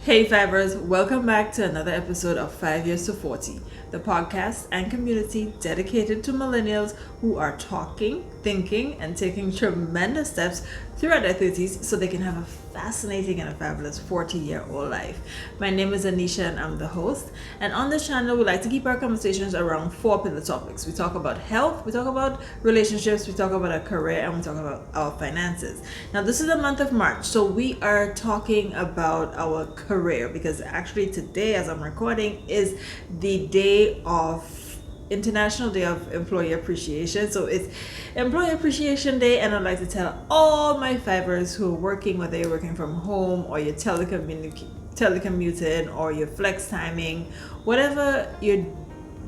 Hey Fivers, welcome back to another episode of 5 Years to 40, the podcast and community dedicated to millennials who are talking, thinking, and taking tremendous steps throughout their 30s so they can have a fascinating and a fabulous 40-year-old life. My name is Anisha and I'm the host, and on this channel we like to keep our conversations around 4 pillar topics. We talk about health, we talk about relationships, we talk about our career, and we talk about our finances. Now this is the month of March, so we are talking about our career because actually today, as I'm recording, is the day of International Day of Employee Appreciation. So it's Employee Appreciation Day, and I'd like to tell all my fivers who are working, whether you're working from home or you're telecommuting or you're flex timing, whatever your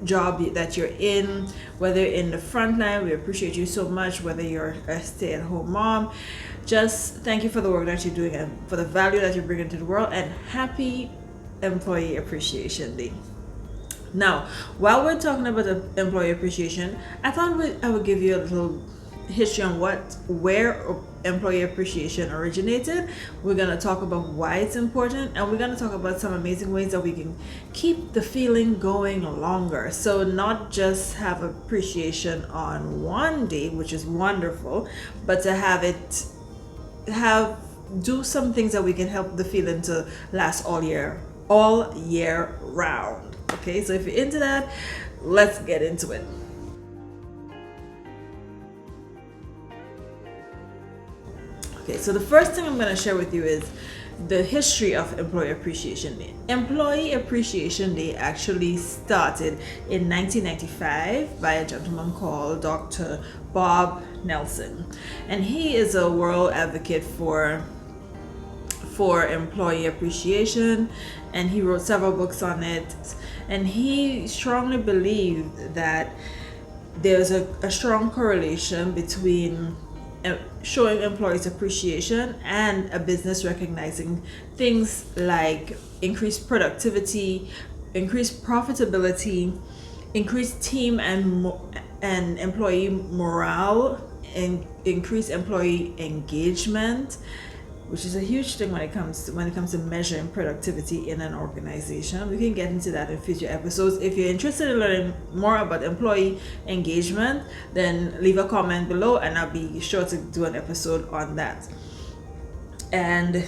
job that you're in, whether in the front line, we appreciate you so much. Whether you're a stay-at-home mom, just thank you for the work that you're doing and for the value that you're bringing to the world, and happy Employee Appreciation Day. Now, while we're talking about the employee appreciation, I thought I would give you a little history on where employee appreciation originated. We're going to talk about why it's important, and we're going to talk about some amazing ways that we can keep the feeling going longer. So not just have appreciation on one day, which is wonderful, but to do some things that we can help the feeling to last all year round. Okay, so if you're into that, let's get into it. Okay, so the first thing I'm going to share with you is the history of Employee Appreciation Day. Employee Appreciation Day actually started in 1995 by a gentleman called Dr. Bob Nelson, and he is a world advocate for employee appreciation, and he wrote several books on it, and he strongly believed that there's a strong correlation between showing employees appreciation and a business recognizing things like increased productivity, increased profitability, increased team and employee morale, and increased employee engagement, which is a huge thing when it comes to measuring productivity in an organization. We can get into that in future episodes. If you're interested in learning more about employee engagement, then leave a comment below and I'll be sure to do an episode on that. And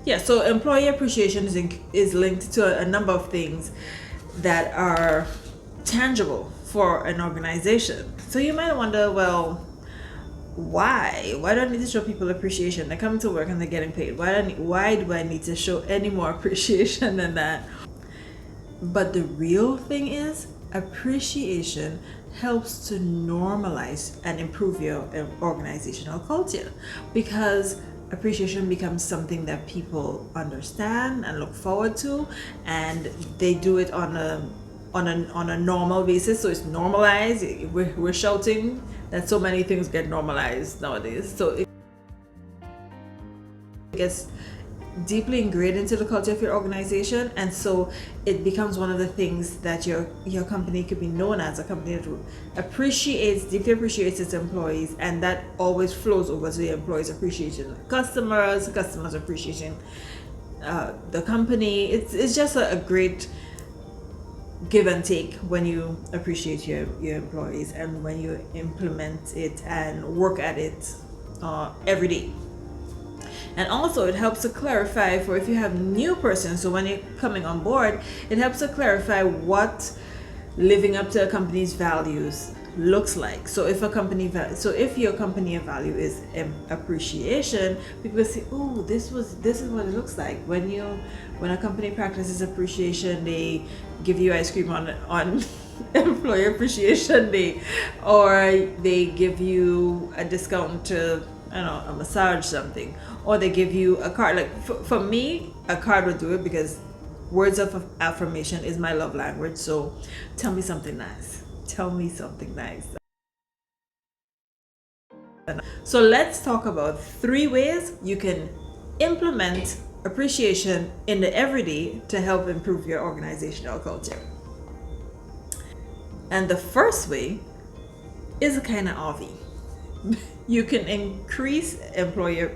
yeah, so employee appreciation is linked to a number of things that are tangible for an organization. So you might wonder, well, why do I need to show people appreciation? They're coming to work and they're getting paid. Why do I need to show any more appreciation than that? But the real thing is, appreciation helps to normalize and improve your organizational culture, because appreciation becomes something that people understand and look forward to, and they do it on a normal basis. So it's normalized. We're shouting that so many things get normalized nowadays, so it gets deeply ingrained into the culture of your organization, and so it becomes one of the things that your company could be known as a company that deeply appreciates its employees, and that always flows over to the employees' appreciation, customers appreciation, the company. It's just a great give and take when you appreciate your employees and when you implement it and work at it every day. And also it helps to clarify for if you have new persons, so when you're coming on board, it helps to clarify what living up to a company's values looks like. So if your company value is appreciation, people say, oh, this is what it looks like when a company practices appreciation. They give you ice cream on Employee Appreciation Day, or they give you a discount to, I don't know, a massage something, or they give you a card. Like for me, a card would do it, because words of affirmation is my love language. So tell me something nice. So let's talk about 3 ways you can implement appreciation in the everyday to help improve your organizational culture. And the first way is kind of obvious. You can increase employee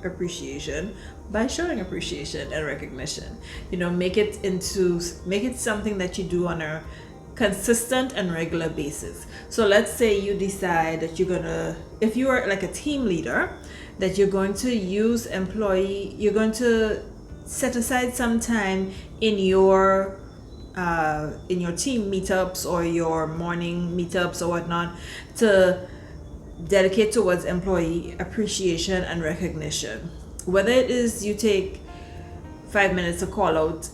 appreciation by showing appreciation and recognition. Make it something that you do on a consistent and regular basis. So let's say you decide that if you are like a team leader, that you're going to you're going to set aside some time in your team meetups or your morning meetups or whatnot to dedicate towards employee appreciation and recognition. Whether it is you take 5 minutes to call out,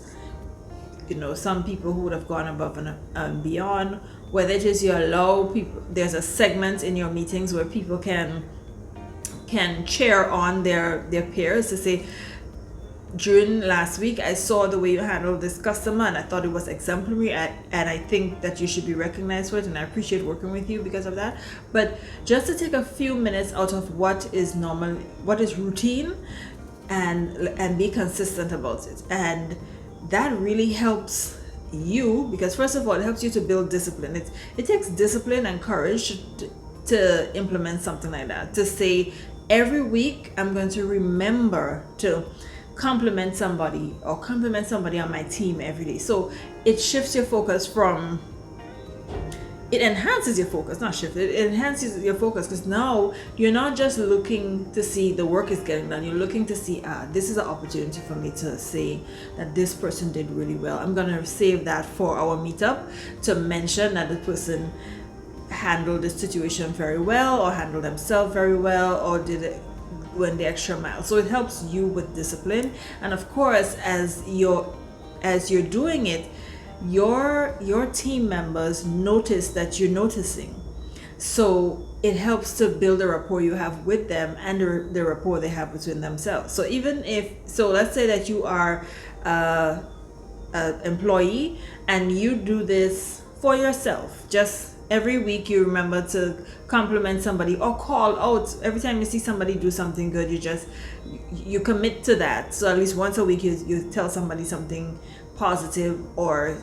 some people who would have gone above and beyond, whether it is you allow people, there's a segment in your meetings where people can cheer on their peers to say, during last week, I saw the way you handled this customer and I thought it was exemplary, and I think that you should be recognized for it, and I appreciate working with you because of that. But just to take a few minutes out of what is normal, what is routine, and be consistent about it. And that really helps you, because first of all, it helps you to build discipline. It takes discipline and courage to implement something like that. To say, every week I'm going to remember to compliment somebody on my team every day. So it shifts your focus from, it enhances your focus, not shift it enhances your focus, because now you're not just looking to see the work is getting done, you're looking to see, this is an opportunity for me to say that this person did really well. I'm gonna save that for our meetup to mention that the person handled this situation very well, or handled themselves very well, or went the extra mile. So it helps you with discipline. And of course, as you're doing it, your team members notice that you're noticing. So it helps to build the rapport you have with them and the rapport they have between themselves. So let's say that you are an employee and you do this for yourself, just every week you remember to compliment somebody or call out every time you see somebody do something good. You commit to that. So at least once a week you tell somebody something positive, or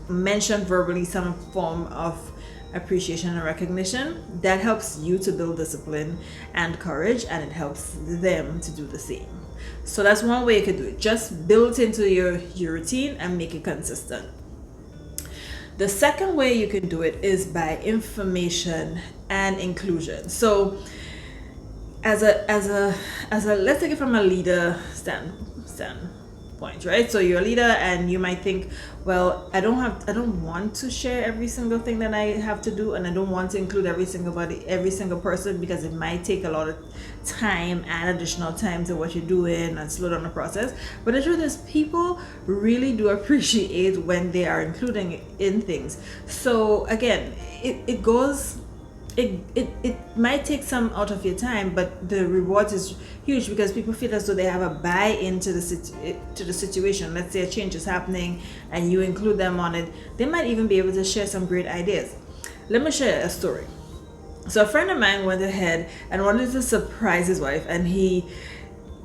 mention verbally some form of appreciation and recognition. That helps you to build discipline and courage, and it helps them to do the same. So that's one way you could do it. Just build it into your routine and make it consistent. The second way you can do it is by information and inclusion. So as a let's take it from a leader standpoint, right? So you're a leader and you might think, well, I don't want to share every single thing that I have to do, and I don't want to include every single person, because it might take a lot of time and additional time to what you're doing and slow down the process. But the truth is, people really do appreciate when they are including in things. So again, it might take some out of your time, but the reward is huge, because people feel as though they have a buy-in to the situation. Let's say a change is happening and you include them on it, they might even be able to share some great ideas. Let me share a story. So a friend of mine went ahead and wanted to surprise his wife, and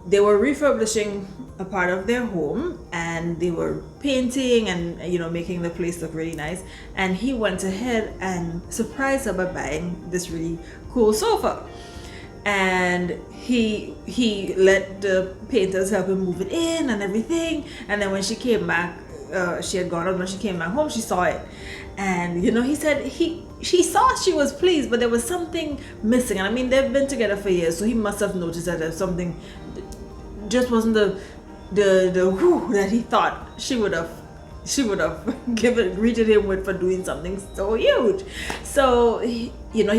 they were refurbishing a part of their home, and they were painting and making the place look really nice, and he went ahead and surprised her by buying this really cool sofa. And he let the painters help him move it in and everything, and then when she came back, she had gone out. When she came back home, she saw it, and he said she saw she was pleased, but there was something missing. And I mean, they've been together for years, so he must have noticed that there's something just wasn't the whoo that he thought she would have greeted him with for doing something so huge. So he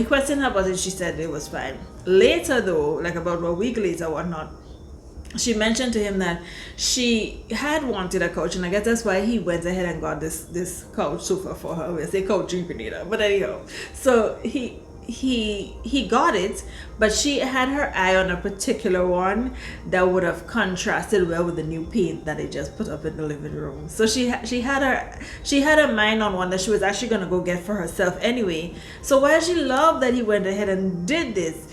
questioned her about it. She said it was fine. Later though, like about a week later, whatnot, she mentioned to him that she had wanted a couch, and I guess that's why he went ahead and got this couch sofa for her. We say couch in Grenada, but anyhow, so he got it, but she had her eye on a particular one that would have contrasted well with the new paint that they just put up in the living room. So she had her mind on one that she was actually going to go get for herself anyway. So while she loved that he went ahead and did this,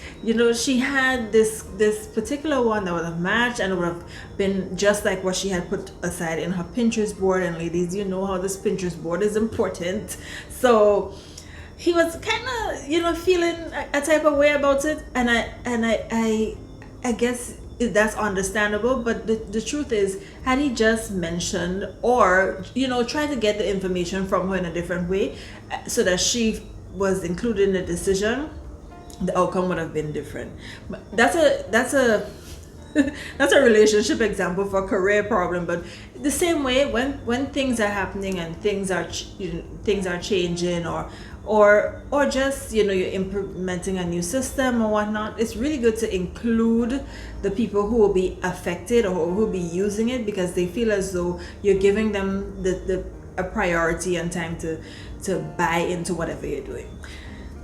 she had this particular one that would have matched, and it would have been just like what she had put aside in her Pinterest board. And ladies, you know how this Pinterest board is important. So he was kind of, feeling a type of way about it, and I guess that's understandable. But the truth is, had he just mentioned, or tried to get the information from her in a different way, so that she was included in the decision, the outcome would have been different. But that's a that's a relationship example for a career problem. But the same way, when things are happening and things are changing, or just you're implementing a new system or whatnot, it's really good to include the people who will be affected or who will be using it, because they feel as though you're giving them the a priority and time to buy into whatever you're doing.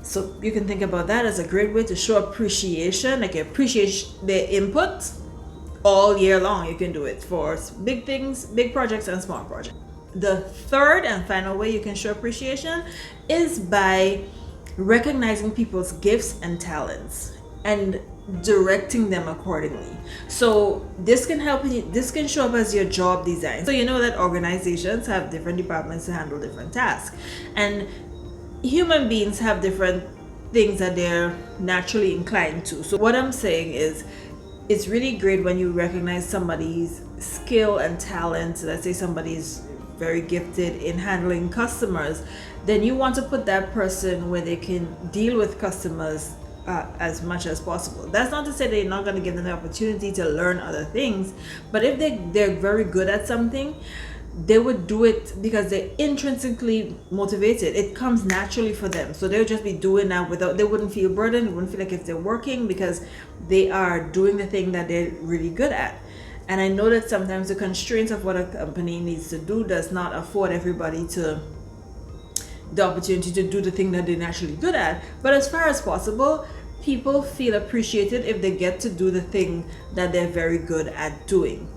So you can think about that as a great way to show appreciation, like you appreciate their input all year long. You can do it for big things, big projects, and small projects. The third and final way you can show appreciation is by recognizing people's gifts and talents and directing them accordingly. So this can help you, this can show up as your job design. So you know that organizations have different departments to handle different tasks, and human beings have different things that they're naturally inclined to. So what I'm saying is, it's really great when you recognize somebody's skill and talent. Let's say somebody's very gifted in handling customers, then you want to put that person where they can deal with customers as much as possible. That's not to say that you're not going to give them the opportunity to learn other things, but if they're very good at something, they would do it because they're intrinsically motivated. It comes naturally for them, so they'll just be doing that without, they wouldn't feel burdened, they wouldn't feel like if they're working, because they are doing the thing that they're really good at. And I know that sometimes the constraints of what a company needs to do does not afford everybody to the opportunity to do the thing that they're naturally good at, but as far as possible, people feel appreciated if they get to do the thing that they're very good at doing.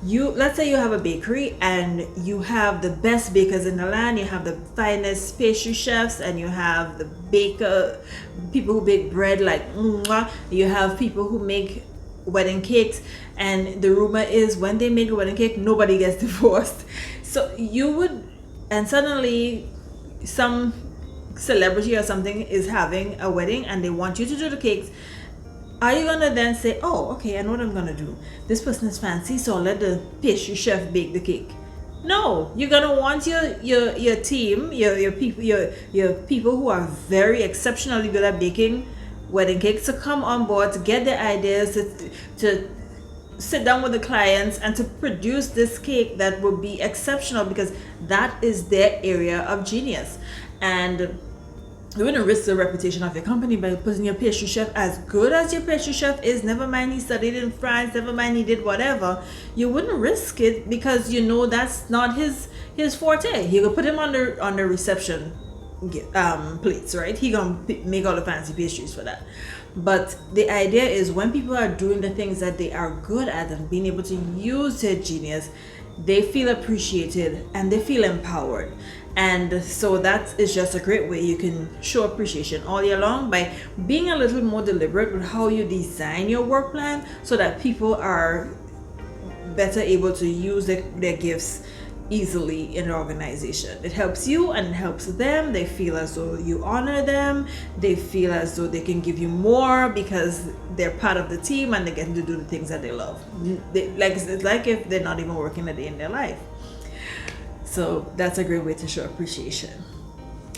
Let's say you have a bakery and you have the best bakers in the land, you have the finest pastry chefs, and you have the people who bake bread like mwah. You have people who make wedding cakes, and the rumor is when they make a wedding cake, nobody gets divorced. So and suddenly some celebrity or something is having a wedding and they want you to do the cakes. Are you gonna then say, oh, okay, I know what I'm gonna do, this person is fancy, so I'll let the pastry chef bake the cake? No, you're gonna want your team, your people who are very exceptionally good at baking wedding cakes to come on board, to get their ideas, to sit down with the clients and to produce this cake that will be exceptional, because that is their area of genius. And you wouldn't risk the reputation of your company by putting your pastry chef, as good as your pastry chef is, never mind he studied in France, never mind he did whatever, you wouldn't risk it, because that's not his forte. You could put him on the reception plates, right? He gonna make all the fancy pastries for that. But the idea is, when people are doing the things that they are good at and being able to use their genius, they feel appreciated and they feel empowered. And so that is just a great way you can show appreciation all year long, by being a little more deliberate with how you design your work plan, so that people are better able to use their gifts easily in an organization. It helps you and it helps them. They feel as though you honor them. They feel as though they can give you more because they're part of the team and they get to do the things that they love. It's like if they're not even working a day in their life. So that's a great way to show appreciation.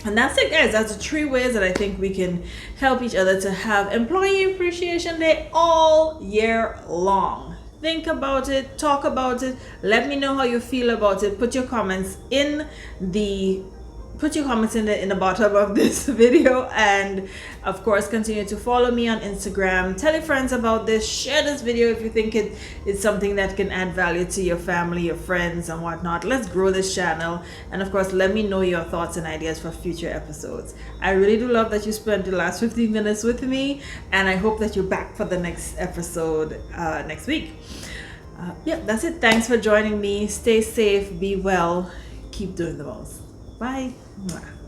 And that's it, guys. That's the 3 ways that I think we can help each other to have Employee Appreciation Day all year long. Think about it, talk about it, let me know how you feel about it. Put your comments in the bottom of this video, and of course continue to follow me on Instagram. Tell your friends about this, share this video if you think it's something that can add value to your family, your friends, and whatnot. Let's grow this channel, and of course let me know your thoughts and ideas for future episodes. I really do love that you spent the last 15 minutes with me, and I hope that you're back for the next episode next week. Yeah, that's it. Thanks for joining me. Stay safe, be well, keep doing the most. Bye. Mwah.